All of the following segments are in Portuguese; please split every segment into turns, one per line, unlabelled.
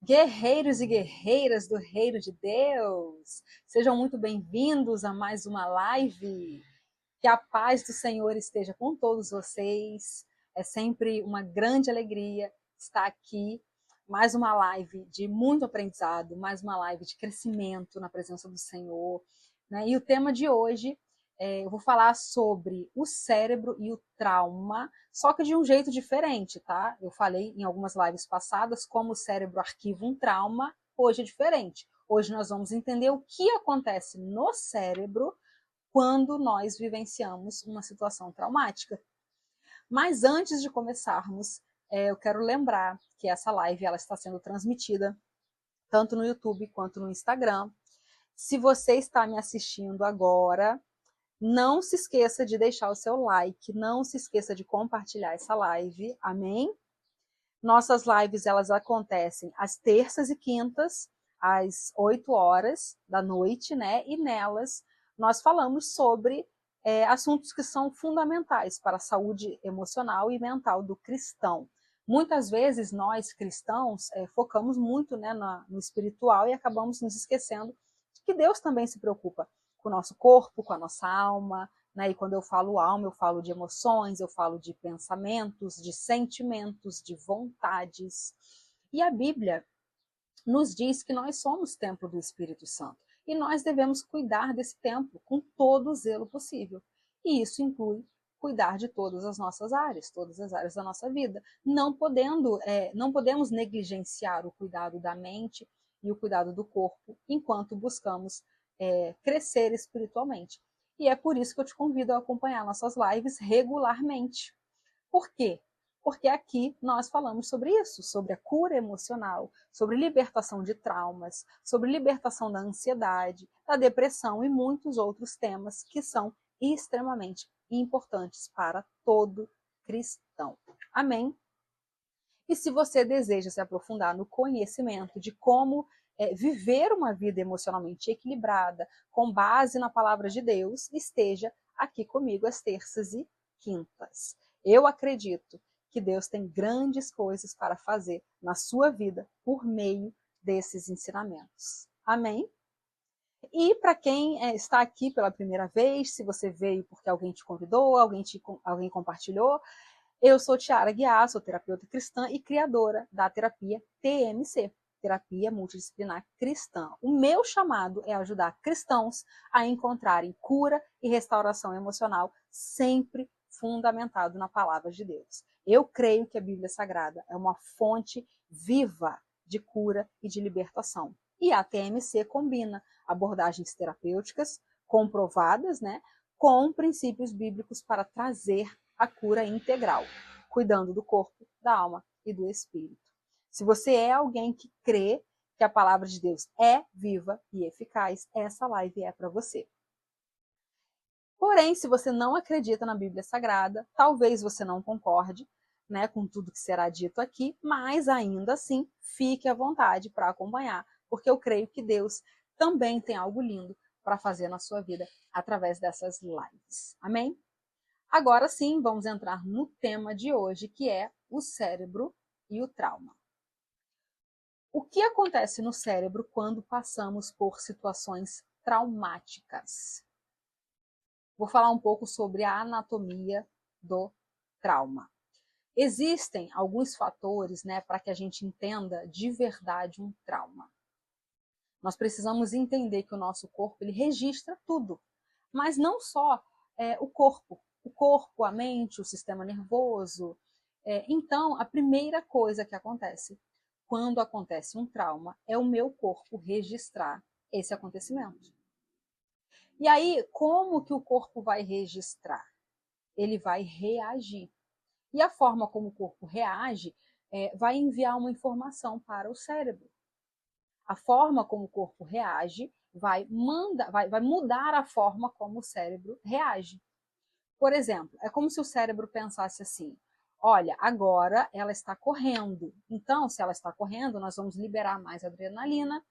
Guerreiros e guerreiras do Reino de Deus, sejam muito bem-vindos a mais uma live. Que a paz do Senhor esteja com todos vocês. É sempre uma grande alegria estar aqui. Mais uma live de muito aprendizado, mais uma live de crescimento na presença do Senhor, né? E o tema de hoje, eu vou falar sobre o cérebro e o trauma, só que de um jeito diferente, tá? Eu falei em algumas lives passadas como o cérebro arquiva um trauma, hoje é diferente. Hoje nós vamos entender o que acontece no cérebro quando nós vivenciamos uma situação traumática. Mas antes de começarmos, eu quero lembrar que essa live ela está sendo transmitida tanto no YouTube quanto no Instagram. Se você está me assistindo agora, não se esqueça de deixar o seu like, não se esqueça de compartilhar essa live, amém? Nossas lives elas acontecem às terças e quintas, às 8 horas da noite, né? E nelas nós falamos sobre assuntos que são fundamentais para a saúde emocional e mental do cristão. Muitas vezes nós cristãos focamos muito, né, no espiritual e acabamos nos esquecendo de que Deus também se preocupa com o nosso corpo, com a nossa alma, né? E quando eu falo alma, eu falo de emoções, eu falo de pensamentos, de sentimentos, de vontades. E a Bíblia nos diz que nós somos templo do Espírito Santo e nós devemos cuidar desse templo com todo o zelo possível. E isso inclui cuidar de todas as nossas áreas, todas as áreas da nossa vida. Não podemos negligenciar o cuidado da mente e o cuidado do corpo enquanto buscamos crescer espiritualmente. E é por isso que eu te convido a acompanhar nossas lives regularmente. Por quê? Porque aqui nós falamos sobre isso, sobre a cura emocional, sobre libertação de traumas, sobre libertação da ansiedade, da depressão e muitos outros temas que são extremamente importantes para todo cristão. Amém? E se você deseja se aprofundar no conhecimento de como viver uma vida emocionalmente equilibrada, com base na palavra de Deus, esteja aqui comigo às terças e quintas. Eu acredito que Deus tem grandes coisas para fazer na sua vida por meio desses ensinamentos. Amém? E para quem está aqui pela primeira vez, se você veio porque alguém te convidou, alguém compartilhou, eu sou Tiara Guiar, sou terapeuta cristã e criadora da terapia TMC, Terapia Multidisciplinar Cristã. O meu chamado é ajudar cristãos a encontrarem cura e restauração emocional, sempre fundamentado na palavra de Deus. Eu creio que a Bíblia Sagrada é uma fonte viva de cura e de libertação. E a TMC combina abordagens terapêuticas comprovadas, né, com princípios bíblicos para trazer a cura integral, cuidando do corpo, da alma e do espírito. Se você é alguém que crê que a palavra de Deus é viva e eficaz, essa live é para você. Porém, se você não acredita na Bíblia Sagrada, talvez você não concorde, né, com tudo que será dito aqui, mas ainda assim, fique à vontade para acompanhar, porque eu creio que Deus também tem algo lindo para fazer na sua vida através dessas lives. Amém? Agora sim, vamos entrar no tema de hoje, que é o cérebro e o trauma. O que acontece no cérebro quando passamos por situações traumáticas? Vou falar um pouco sobre a anatomia do trauma. Existem alguns fatores, né, para que a gente entenda de verdade um trauma. Nós precisamos entender que o nosso corpo ele registra tudo, mas não só o corpo, a mente, o sistema nervoso. Então, a primeira coisa que acontece quando acontece um trauma é o meu corpo registrar esse acontecimento. E aí, como que o corpo vai registrar? Ele vai reagir. E a forma como o corpo reage vai enviar uma informação para o cérebro. A forma como o corpo reage vai mudar a forma como o cérebro reage. Por exemplo, é como se o cérebro pensasse assim: olha, agora ela está correndo. Então, se ela está correndo, nós vamos liberar mais adrenalina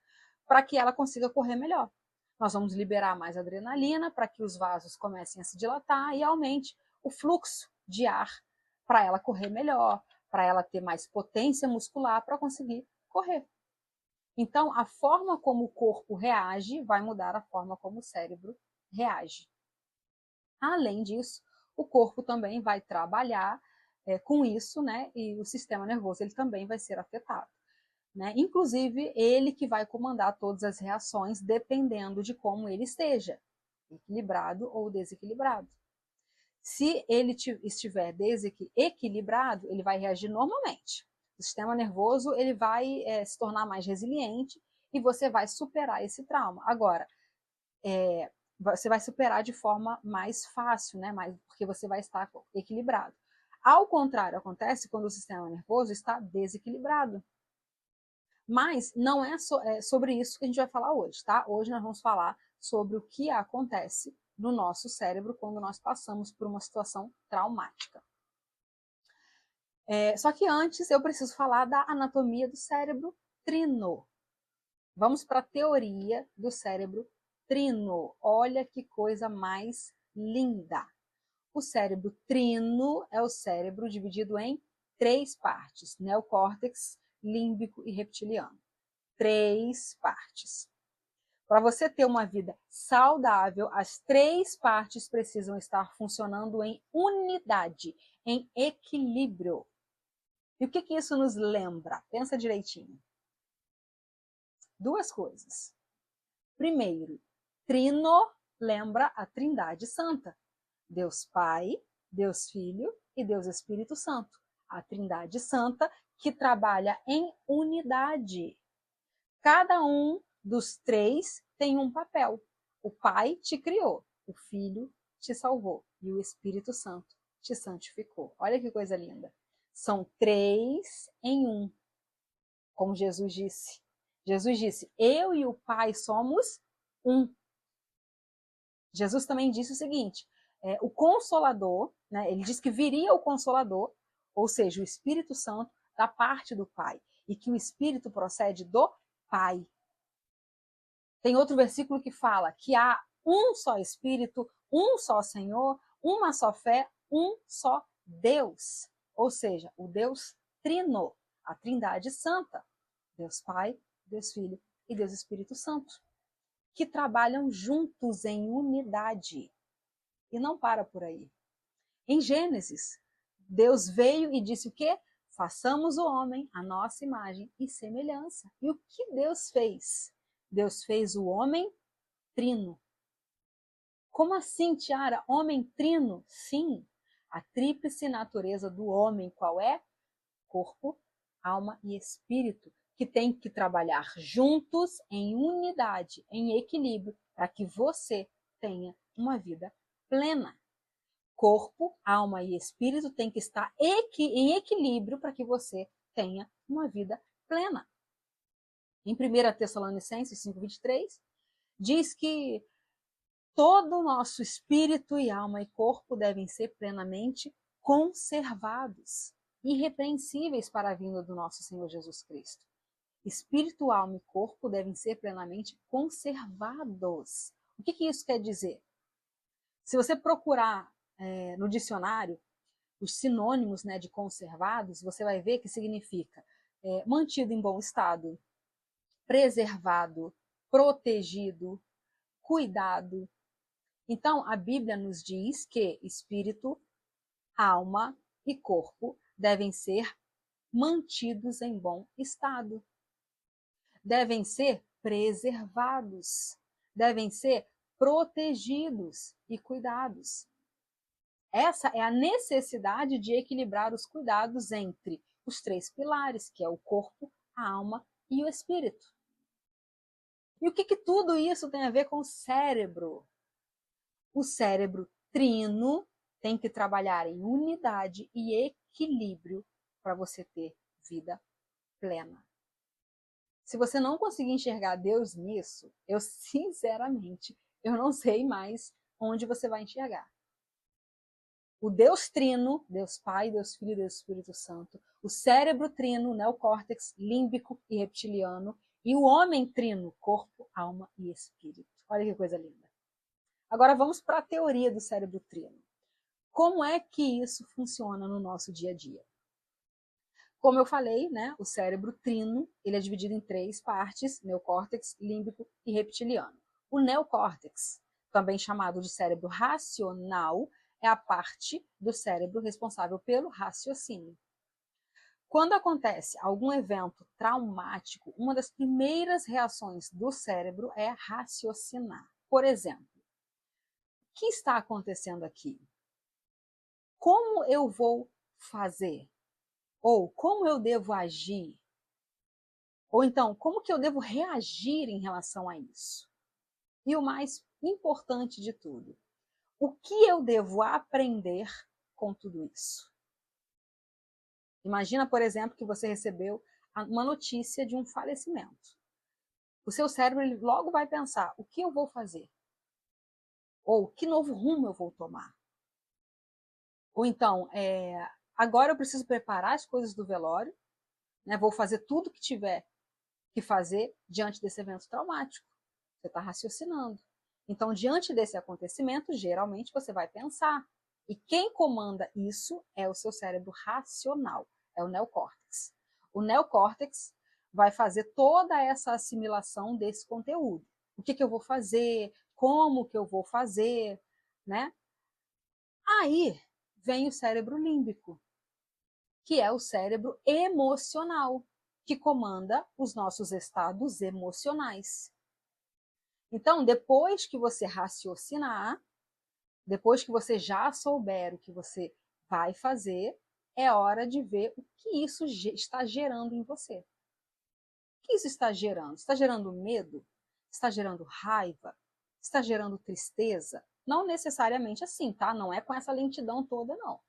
para que ela consiga correr melhor. Nós vamos liberar mais adrenalina para que os vasos comecem a se dilatar e aumente o fluxo de ar para ela correr melhor, para ela ter mais potência muscular para conseguir correr. Então, a forma como o corpo reage vai mudar a forma como o cérebro reage. Além disso, o corpo também vai trabalhar com isso, né? E o sistema nervoso ele também vai ser afetado. Né? Inclusive, ele que vai comandar todas as reações, dependendo de como ele esteja, equilibrado ou desequilibrado. Se ele estiver desequilibrado, ele vai reagir normalmente. O sistema nervoso ele vai se tornar mais resiliente e você vai superar esse trauma. Agora, você vai superar de forma mais fácil, né? Porque você vai estar equilibrado. Ao contrário, acontece quando o sistema nervoso está desequilibrado. Mas não é sobre isso que a gente vai falar hoje, tá? Hoje nós vamos falar sobre o que acontece no nosso cérebro quando nós passamos por uma situação traumática. Só que antes eu preciso falar da anatomia do cérebro trino. Vamos para a teoria do cérebro trino. Olha que coisa mais linda. O cérebro trino é o cérebro dividido em 3 partes: neocórtex, límbico e reptiliano. 3 partes. Para você ter uma vida saudável, as 3 partes precisam estar funcionando em unidade, em equilíbrio. E o que isso nos lembra? Pensa direitinho. 2 coisas. Primeiro, trino lembra a Trindade Santa. Deus Pai, Deus Filho e Deus Espírito Santo. A Trindade Santa que trabalha em unidade. Cada um dos 3 tem um papel. O Pai te criou, o Filho te salvou e o Espírito Santo te santificou. Olha que coisa linda. São 3 em 1, como Jesus disse. Jesus disse, eu e o Pai somos um. Jesus também disse o seguinte, o Consolador, né, ele disse que viria o Consolador, ou seja, o Espírito Santo, da parte do Pai, e que o Espírito procede do Pai. Tem outro versículo que fala que há um só Espírito, um só Senhor, uma só fé, um só Deus. Ou seja, o Deus Trino, a Trindade Santa. Deus Pai, Deus Filho e Deus Espírito Santo. Que trabalham juntos em unidade. E não para por aí. Em Gênesis, Deus veio e disse o quê? Façamos o homem a nossa imagem e semelhança. E o que Deus fez? Deus fez o homem trino. Como assim, Tiara? Homem trino? Sim, a tríplice natureza do homem, qual é? Corpo, alma e espírito, que tem que trabalhar juntos em unidade, em equilíbrio, para que você tenha uma vida plena. Corpo, alma e espírito tem que estar em equilíbrio para que você tenha uma vida plena. Em 1 Tessalonicenses 5:23, diz que todo o nosso espírito e alma e corpo devem ser plenamente conservados, irrepreensíveis para a vinda do nosso Senhor Jesus Cristo. Espírito, alma e corpo devem ser plenamente conservados. O que isso quer dizer? Se você procurar no dicionário os sinônimos, né, de conservados, você vai ver que significa mantido em bom estado, preservado, protegido, cuidado. Então, a Bíblia nos diz que espírito, alma e corpo devem ser mantidos em bom estado. Devem ser preservados, devem ser protegidos e cuidados. Essa é a necessidade de equilibrar os cuidados entre os 3 pilares, que é o corpo, a alma e o espírito. E o que tudo isso tem a ver com o cérebro? O cérebro trino tem que trabalhar em unidade e equilíbrio para você ter vida plena. Se você não conseguir enxergar Deus nisso, eu sinceramente, eu não sei mais onde você vai enxergar. O Deus trino, Deus Pai, Deus Filho e Deus Espírito Santo, o cérebro trino, neocórtex, límbico e reptiliano, e o homem trino, corpo, alma e espírito. Olha que coisa linda. Agora vamos para a teoria do cérebro trino. Como é que isso funciona no nosso dia a dia? Como eu falei, né, o cérebro trino, ele é dividido em 3 partes: neocórtex, límbico e reptiliano. O neocórtex, também chamado de cérebro racional, é a parte do cérebro responsável pelo raciocínio. Quando acontece algum evento traumático, uma das primeiras reações do cérebro é raciocinar. Por exemplo, o que está acontecendo aqui? Como eu vou fazer? Ou como eu devo agir? Ou então, como que eu devo reagir em relação a isso? E o mais importante de tudo, o que eu devo aprender com tudo isso? Imagina, por exemplo, que você recebeu uma notícia de um falecimento. O seu cérebro ele logo vai pensar: o que eu vou fazer? Ou que novo rumo eu vou tomar? Ou então, agora eu preciso preparar as coisas do velório, né? Vou fazer tudo que tiver que fazer diante desse evento traumático. Você está raciocinando. Então, diante desse acontecimento, geralmente você vai pensar. E quem comanda isso é o seu cérebro racional, é o neocórtex. O neocórtex vai fazer toda essa assimilação desse conteúdo. O que eu vou fazer? Como que eu vou fazer? Né? Aí vem o cérebro límbico, que é o cérebro emocional, que comanda os nossos estados emocionais. Então, depois que você raciocinar, depois que você já souber o que você vai fazer, é hora de ver o que isso está gerando em você. O que isso está gerando? Está gerando medo? Está gerando raiva? Está gerando tristeza? Não necessariamente assim, tá? Não é com essa lentidão toda, não.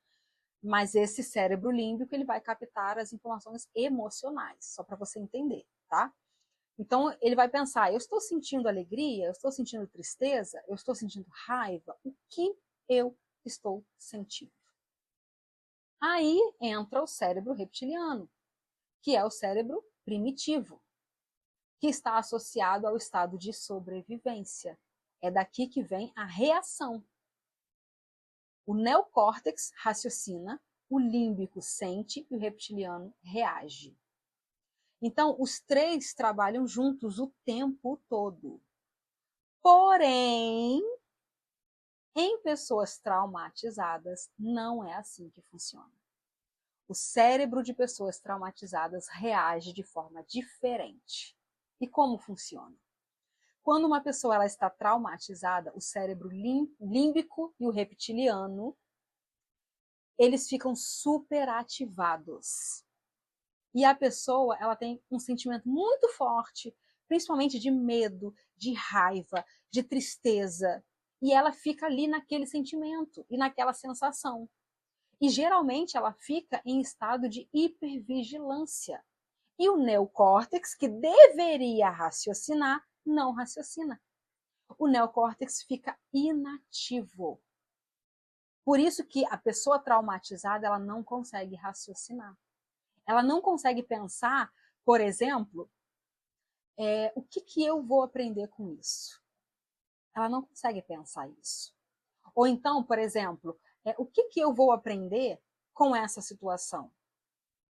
Mas esse cérebro límbico, ele vai captar as informações emocionais, só para você entender, tá? Então, ele vai pensar: eu estou sentindo alegria, eu estou sentindo tristeza, eu estou sentindo raiva, o que eu estou sentindo? Aí entra o cérebro reptiliano, que é o cérebro primitivo, que está associado ao estado de sobrevivência. É daqui que vem a reação. O neocórtex raciocina, o límbico sente e o reptiliano reage. Então, os 3 trabalham juntos o tempo todo. Porém, em pessoas traumatizadas, não é assim que funciona. O cérebro de pessoas traumatizadas reage de forma diferente. E como funciona? Quando uma pessoa ela está traumatizada, o cérebro límbico e o reptiliano, eles ficam superativados. E a pessoa ela tem um sentimento muito forte, principalmente de medo, de raiva, de tristeza. E ela fica ali naquele sentimento e naquela sensação. E geralmente ela fica em estado de hipervigilância. E o neocórtex, que deveria raciocinar, não raciocina. O neocórtex fica inativo. Por isso que a pessoa traumatizada ela não consegue raciocinar. Ela não consegue pensar, por exemplo, o que eu vou aprender com isso? Ela não consegue pensar isso. Ou então, por exemplo, o que eu vou aprender com essa situação?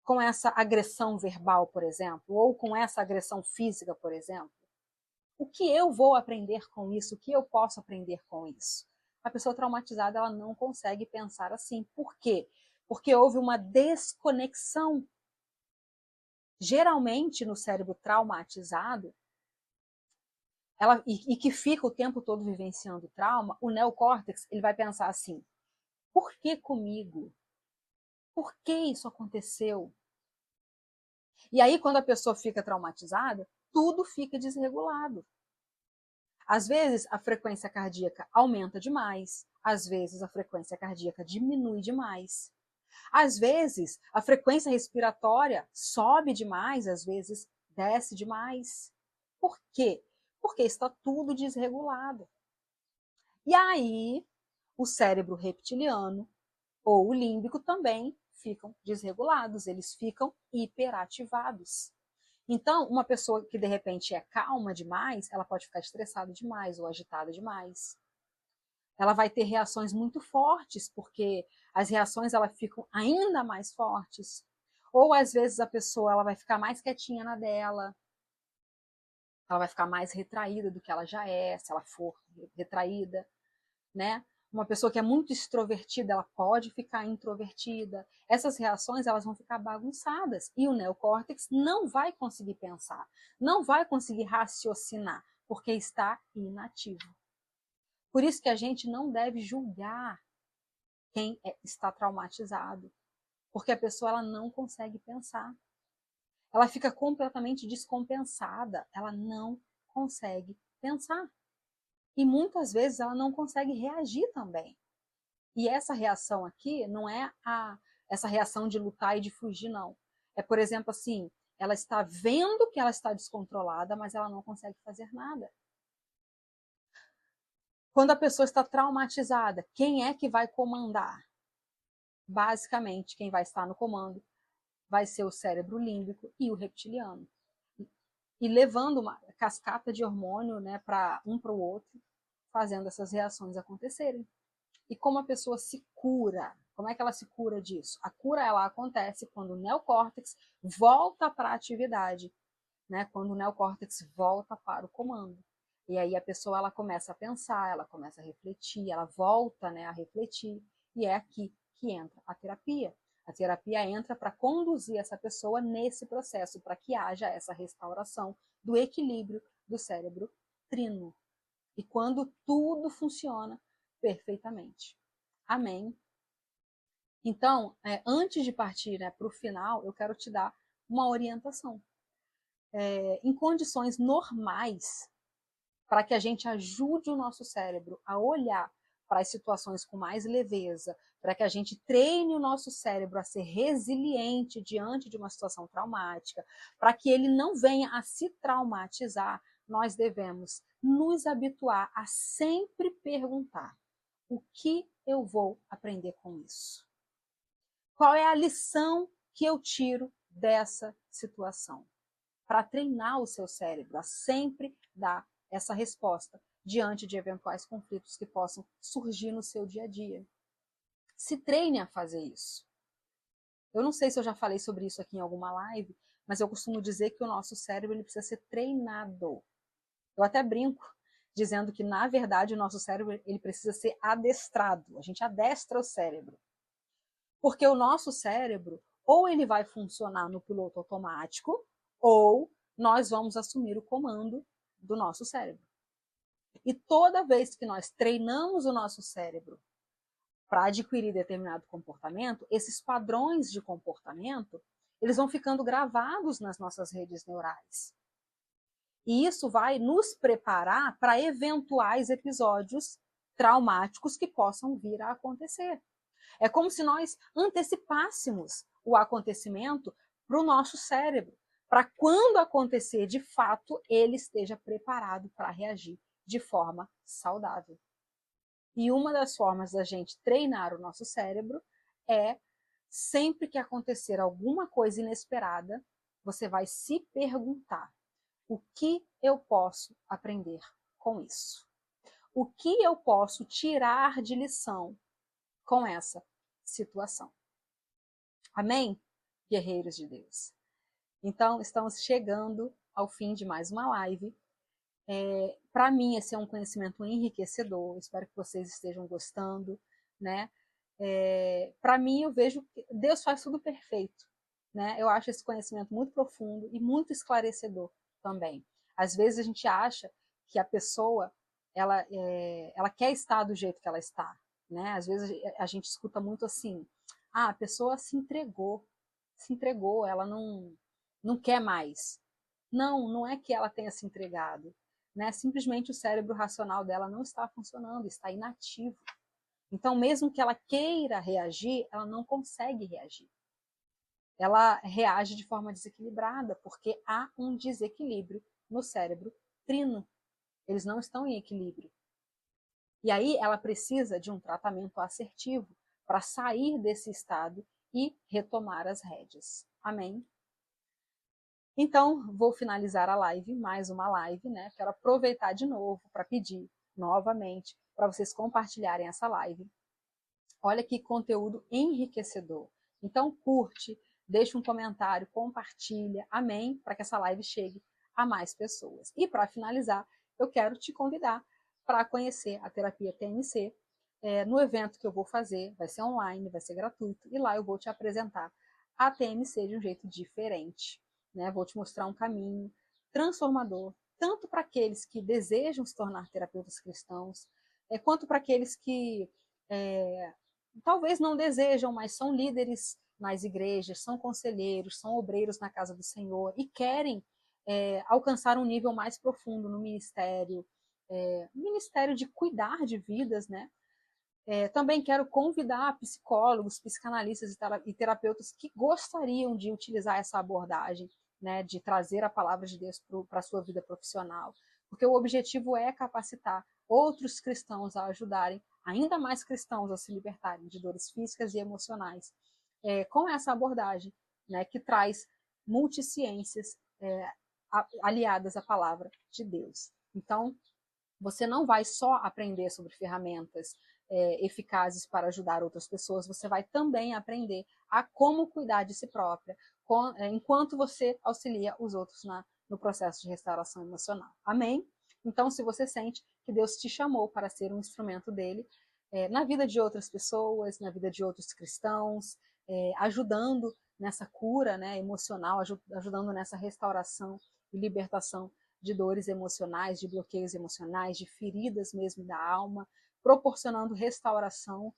Com essa agressão verbal, por exemplo, ou com essa agressão física, por exemplo? O que eu vou aprender com isso? O que eu posso aprender com isso? A pessoa traumatizada ela não consegue pensar assim. Por quê? Porque houve uma desconexão. Geralmente, no cérebro traumatizado, e que fica o tempo todo vivenciando o trauma, o neocórtex ele vai pensar assim: por que comigo? Por que isso aconteceu? E aí, quando a pessoa fica traumatizada, tudo fica desregulado. Às vezes, a frequência cardíaca aumenta demais, às vezes, a frequência cardíaca diminui demais. Às vezes, a frequência respiratória sobe demais, às vezes, desce demais. Por quê? Porque está tudo desregulado. E aí, o cérebro reptiliano ou o límbico também ficam desregulados, eles ficam hiperativados. Então, uma pessoa que de repente é calma demais, ela pode ficar estressada demais ou agitada demais. Ela vai ter reações muito fortes, porque as reações elas ficam ainda mais fortes. Ou às vezes a pessoa ela vai ficar mais quietinha na dela, ela vai ficar mais retraída do que ela já é, se ela for retraída, né? Uma pessoa que é muito extrovertida, ela pode ficar introvertida. Essas reações, elas vão ficar bagunçadas e o neocórtex não vai conseguir pensar, não vai conseguir raciocinar, porque está inativo. Por isso que a gente não deve julgar quem está traumatizado, porque a pessoa ela não consegue pensar. Ela fica completamente descompensada, ela não consegue pensar. E muitas vezes ela não consegue reagir também. E essa reação aqui não é essa reação de lutar e de fugir, não. É, por exemplo, assim, ela está vendo que ela está descontrolada, mas ela não consegue fazer nada. Quando a pessoa está traumatizada, quem é que vai comandar? Basicamente, quem vai estar no comando vai ser o cérebro límbico e o reptiliano. E levando uma cascata de hormônio, né, para um para o outro, fazendo essas reações acontecerem. E como a pessoa se cura? Como é que ela se cura disso? A cura ela acontece quando o neocórtex volta para a atividade, né? Quando o neocórtex volta para o comando. E aí a pessoa ela começa a pensar, ela começa a refletir, ela volta, né, a refletir. E é aqui que entra a terapia. A terapia entra para conduzir essa pessoa nesse processo, para que haja essa restauração do equilíbrio do cérebro trino. E quando tudo funciona perfeitamente. Amém? Então, antes de partir, né, para o final, eu quero te dar uma orientação. Em condições normais, para que a gente ajude o nosso cérebro a olhar para as situações com mais leveza, para que a gente treine o nosso cérebro a ser resiliente diante de uma situação traumática, para que ele não venha a se traumatizar, nós devemos nos habituar a sempre perguntar: o que eu vou aprender com isso? Qual é a lição que eu tiro dessa situação? Para treinar o seu cérebro a sempre dar essa resposta diante de eventuais conflitos que possam surgir no seu dia a dia. Se treine a fazer isso. Eu não sei se eu já falei sobre isso aqui em alguma live, mas eu costumo dizer que o nosso cérebro ele precisa ser treinado. Eu até brinco dizendo que, na verdade, o nosso cérebro ele precisa ser adestrado. A gente adestra o cérebro. Porque o nosso cérebro, ou ele vai funcionar no piloto automático, ou nós vamos assumir o comando do nosso cérebro. E toda vez que nós treinamos o nosso cérebro para adquirir determinado comportamento, esses padrões de comportamento, eles vão ficando gravados nas nossas redes neurais. E isso vai nos preparar para eventuais episódios traumáticos que possam vir a acontecer. É como se nós antecipássemos o acontecimento para o nosso cérebro, para quando acontecer de fato, ele esteja preparado para reagir de forma saudável. E uma das formas da gente treinar o nosso cérebro é, sempre que acontecer alguma coisa inesperada, você vai se perguntar: o que eu posso aprender com isso? O que eu posso tirar de lição com essa situação? Amém, guerreiros de Deus? Então, estamos chegando ao fim de mais uma live. Para mim, esse é um conhecimento enriquecedor. Espero que vocês estejam gostando, né? Para mim, eu vejo que Deus faz tudo perfeito, né? Eu acho esse conhecimento muito profundo e muito esclarecedor também. Às vezes a gente acha que a pessoa ela quer estar do jeito que ela está, né? Às vezes a gente escuta muito assim: a pessoa se entregou, ela não quer mais. Não, não é que ela tenha se entregado, né? Simplesmente o cérebro racional dela não está funcionando, está inativo. Então, mesmo que ela queira reagir, ela não consegue reagir. Ela reage de forma desequilibrada, porque há um desequilíbrio no cérebro trino. Eles não estão em equilíbrio. E aí ela precisa de um tratamento assertivo para sair desse estado e retomar as rédeas. Amém? Então, vou finalizar a live, mais uma live, né? Quero aproveitar de novo para pedir novamente para vocês compartilharem essa live. Olha que conteúdo enriquecedor. Então, curte, deixa um comentário, compartilha, amém, para que essa live chegue a mais pessoas. E para finalizar, eu quero te convidar para conhecer a terapia TMC, no evento que eu vou fazer, vai ser online, vai ser gratuito, e lá eu vou te apresentar a TMC de um jeito diferente, né? Vou te mostrar um caminho transformador, tanto para aqueles que desejam se tornar terapeutas cristãos, quanto para aqueles que talvez não desejam, mas são líderes nas igrejas, são conselheiros, são obreiros na casa do Senhor e querem alcançar um nível mais profundo no ministério, ministério de cuidar de vidas, né? Também quero convidar psicólogos, psicanalistas e terapeutas que gostariam de utilizar essa abordagem, né, de trazer a palavra de Deus para a sua vida profissional, porque o objetivo é capacitar outros cristãos a ajudarem ainda mais cristãos a se libertarem de dores físicas e emocionais, com essa abordagem, né, que traz multisciências aliadas à palavra de Deus. Então, você não vai só aprender sobre ferramentas eficazes para ajudar outras pessoas, você vai também aprender a como cuidar de si própria, enquanto você auxilia os outros no processo de restauração emocional. Amém? Então, se você sente que Deus te chamou para ser um instrumento dele, na vida de outras pessoas, na vida de outros cristãos, ajudando nessa cura, né, emocional, ajudando nessa restauração e libertação de dores emocionais, de bloqueios emocionais, de feridas mesmo da alma, proporcionando restauração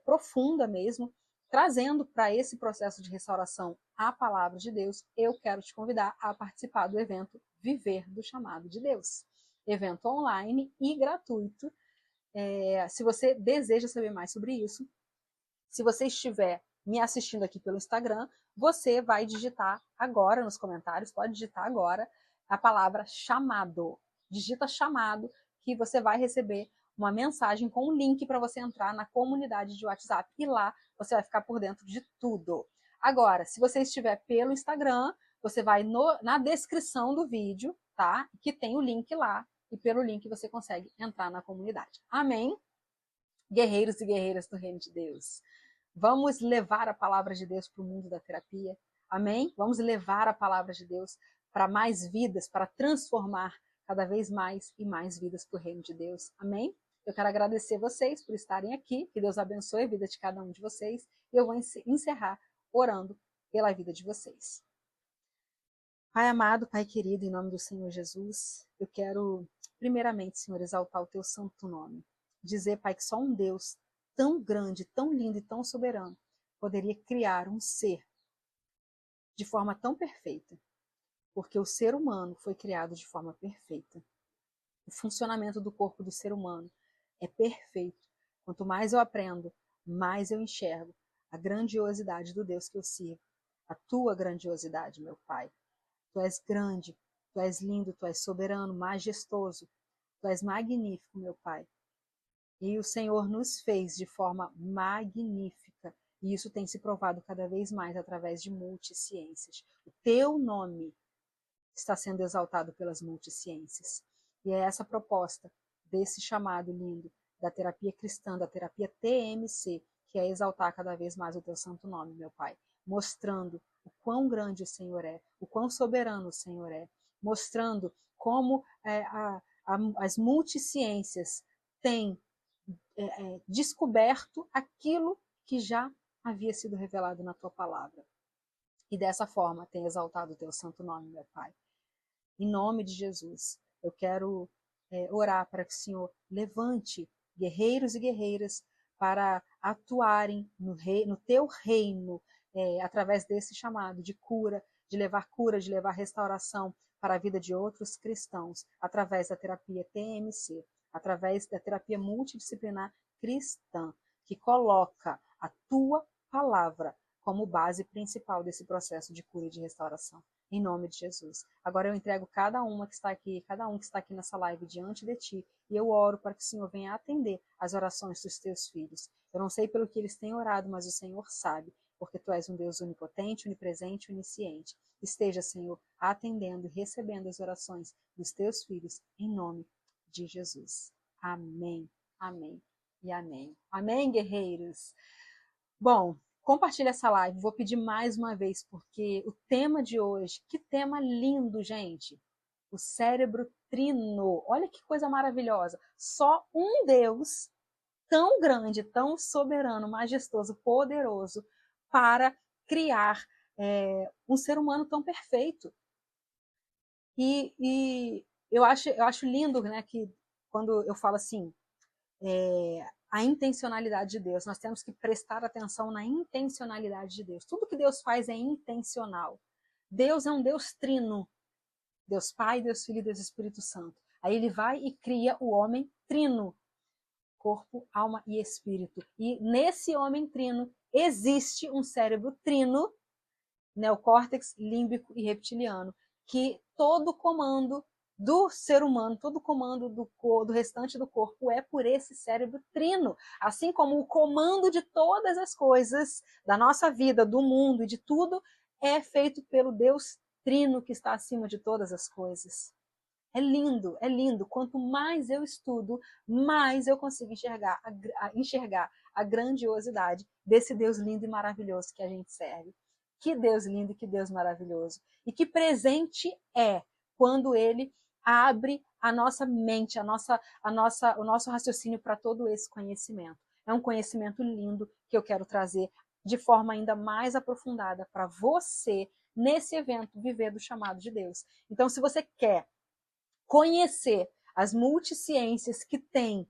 profunda mesmo, trazendo para esse processo de restauração a palavra de Deus, eu quero te convidar a participar do evento Viver do Chamado de Deus. Evento online e gratuito. Se você deseja saber mais sobre isso, se você estiver me assistindo aqui pelo Instagram, você vai digitar agora nos comentários, pode digitar agora, a palavra chamado. Digita chamado, que você vai receber uma mensagem com um link para você entrar na comunidade de WhatsApp. E lá você vai ficar por dentro de tudo. Agora, se você estiver pelo Instagram, você vai na descrição do vídeo, tá? Que tem o link lá. E pelo link você consegue entrar na comunidade. Amém? Guerreiros e guerreiras do Reino de Deus. Vamos levar a palavra de Deus para o mundo da terapia. Amém? Vamos levar a palavra de Deus para mais vidas, para transformar cada vez mais e mais vidas para o reino de Deus. Amém? Eu quero agradecer vocês por estarem aqui, que Deus abençoe a vida de cada um de vocês, e eu vou encerrar orando pela vida de vocês. Pai amado, Pai querido, em nome do Senhor Jesus, eu quero, primeiramente, Senhor, exaltar o teu santo nome. Dizer, Pai, que só um Deus tão grande, tão lindo e tão soberano poderia criar um ser de forma tão perfeita, porque o ser humano foi criado de forma perfeita. O funcionamento do corpo do ser humano é perfeito. Quanto mais eu aprendo, mais eu enxergo a grandiosidade do Deus que eu sirvo, a tua grandiosidade, meu Pai. Tu és grande, tu és lindo, tu és soberano, majestoso, tu és magnífico, meu Pai. E o Senhor nos fez de forma magnífica, e isso tem se provado cada vez mais através de multisciências. O teu nome está sendo exaltado pelas multisciências. E é essa proposta desse chamado lindo da terapia cristã, da terapia TMC, que é exaltar cada vez mais o teu santo nome, meu Pai, mostrando o quão grande o Senhor é, o quão soberano o Senhor é, mostrando como as multisciências têm descoberto aquilo que já havia sido revelado na tua palavra. E dessa forma tem exaltado o teu santo nome, meu Pai. Em nome de Jesus, eu quero orar para que o Senhor levante guerreiros e guerreiras para atuarem no teu reino, através desse chamado de cura, de levar restauração para a vida de outros cristãos, através da terapia TMC, através da terapia multidisciplinar cristã, que coloca a tua palavra como base principal desse processo de cura e de restauração. Em nome de Jesus. Agora eu entrego cada um que está aqui nessa live diante de ti, e eu oro para que o Senhor venha atender as orações dos teus filhos. Eu não sei pelo que eles têm orado, mas o Senhor sabe, porque tu és um Deus onipotente, onipresente, onisciente. Esteja, Senhor, atendendo e recebendo as orações dos teus filhos, em nome de Jesus. Amém, amém e amém. Amém, guerreiros? Bom, compartilha essa live. Vou pedir mais uma vez, porque o tema de hoje, que tema lindo, gente. O cérebro trino. Olha que coisa maravilhosa. Só um Deus tão grande, tão soberano, majestoso, poderoso, para criar um ser humano tão perfeito. E eu acho lindo, né, que quando eu falo assim, a intencionalidade de Deus, nós temos que prestar atenção na intencionalidade de Deus. Tudo que Deus faz é intencional. Deus é um Deus trino, Deus Pai, Deus Filho e Deus Espírito Santo. Aí ele vai e cria o homem trino, corpo, alma e espírito. E nesse homem trino existe um cérebro trino, neocórtex, límbico e reptiliano, que todo comando do ser humano, todo comando do restante do corpo é por esse cérebro trino. Assim como o comando de todas as coisas da nossa vida, do mundo e de tudo é feito pelo Deus trino que está acima de todas as coisas. É lindo, é lindo. Quanto mais eu estudo, mais eu consigo enxergar a grandiosidade desse Deus lindo e maravilhoso que a gente serve. Que Deus lindo e que Deus maravilhoso. E que presente é quando ele abre a nossa mente, o nosso raciocínio para todo esse conhecimento. É um conhecimento lindo que eu quero trazer de forma ainda mais aprofundada para você, nesse evento, viver do chamado de Deus. Então, se você quer conhecer as multiciências que têm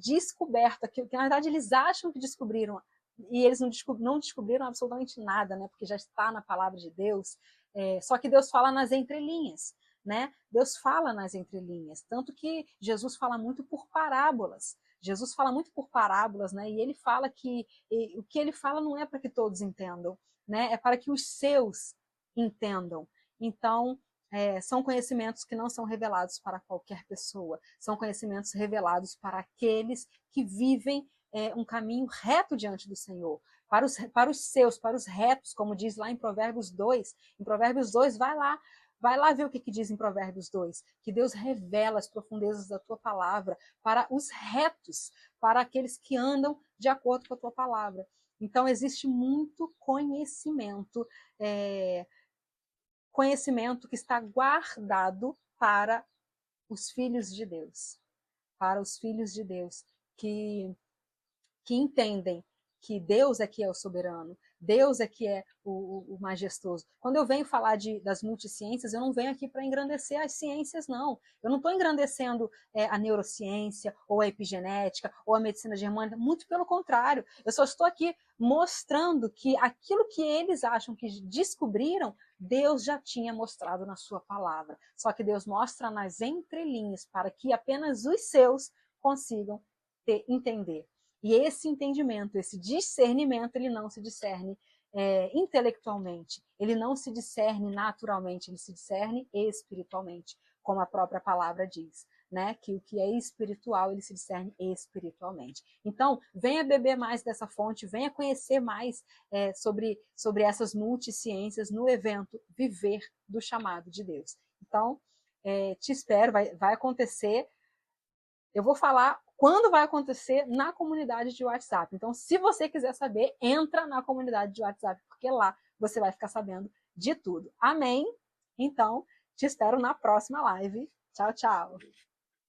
descoberto, que na verdade eles acham que descobriram, e eles não descobriram absolutamente nada, né? Porque já está na palavra de Deus, só que Deus fala nas entrelinhas, né? Deus fala nas entrelinhas, tanto que Jesus fala muito por parábolas. Jesus fala muito por parábolas, né? E ele fala que o que ele fala não é para que todos entendam, né? É para que os seus entendam. Então, são conhecimentos que não são revelados para qualquer pessoa, são conhecimentos revelados para aqueles que vivem um caminho reto diante do Senhor, para os retos, como diz lá em Provérbios 2. Em Provérbios 2, vai lá ver o que diz em Provérbios 2, que Deus revela as profundezas da tua palavra para os retos, para aqueles que andam de acordo com a tua palavra. Então, existe muito conhecimento que está guardado para os filhos de Deus, para os filhos de Deus que entendem que Deus é que é o soberano, Deus é que é o majestoso. Quando eu venho falar das multiciências, eu não venho aqui para engrandecer as ciências, não. Eu não estou engrandecendo a neurociência, ou a epigenética, ou a medicina germânica, muito pelo contrário. Eu só estou aqui mostrando que aquilo que eles acham que descobriram, Deus já tinha mostrado na sua palavra. Só que Deus mostra nas entrelinhas para que apenas os seus consigam entender. E esse entendimento, esse discernimento, ele não se discerne intelectualmente, ele não se discerne naturalmente, ele se discerne espiritualmente, como a própria palavra diz, né? Que o que é espiritual, ele se discerne espiritualmente. Então, venha beber mais dessa fonte, venha conhecer mais sobre essas multiciências no evento Viver do Chamado de Deus. Então, te espero, vai acontecer. Eu vou falar quando vai acontecer na comunidade de WhatsApp. Então, se você quiser saber, entra na comunidade de WhatsApp, porque lá você vai ficar sabendo de tudo. Amém? Então, te espero na próxima live. Tchau, tchau.